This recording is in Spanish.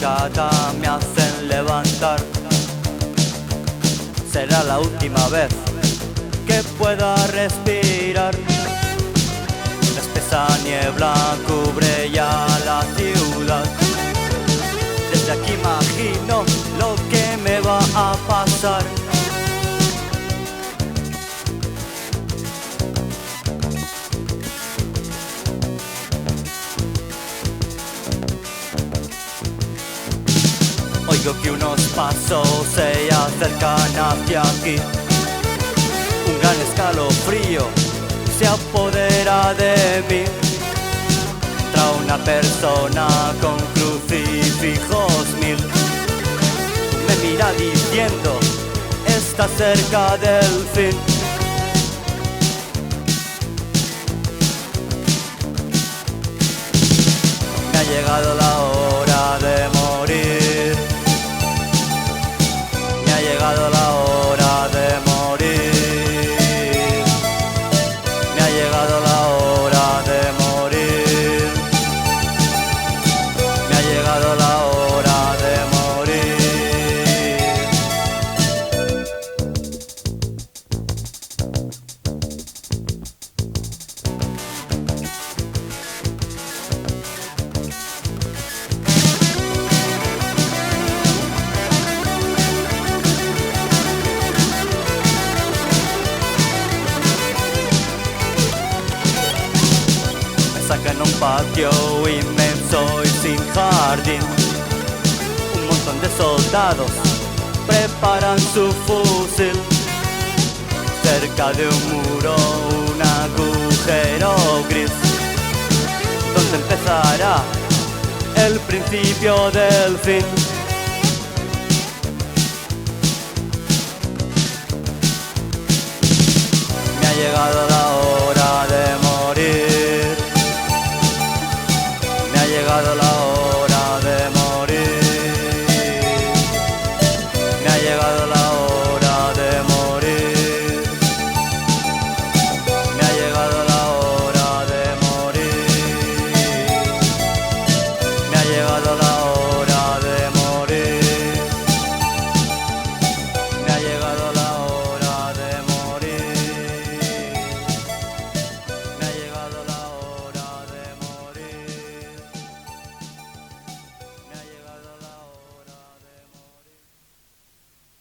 madrugada me hacen levantar. Será la última vez que pueda respirar. La espesa niebla cubre ya la ciudad. Desde aquí imagino lo que me va a pasar. Oigo que unos pasos se acercan hacia aquí. Un gran escalofrío se apodera de mí. Entra una persona con crucifijos 1000. Me mira diciendo: está cerca del fin. Me ha llegado la hora de morir. Me ha llegado la hora de morir. Me ha llegado la hora de morir. Me ha llegado la hora de morir. Sacan a un patio inmenso y sin jardín. Un montón de soldados preparan su fusil. Cerca de un muro un agujero gris, donde empezará el principio del fin. Me ha llegado la hora de morir. Me ha llegado la hora de morir. Me ha llegado la hora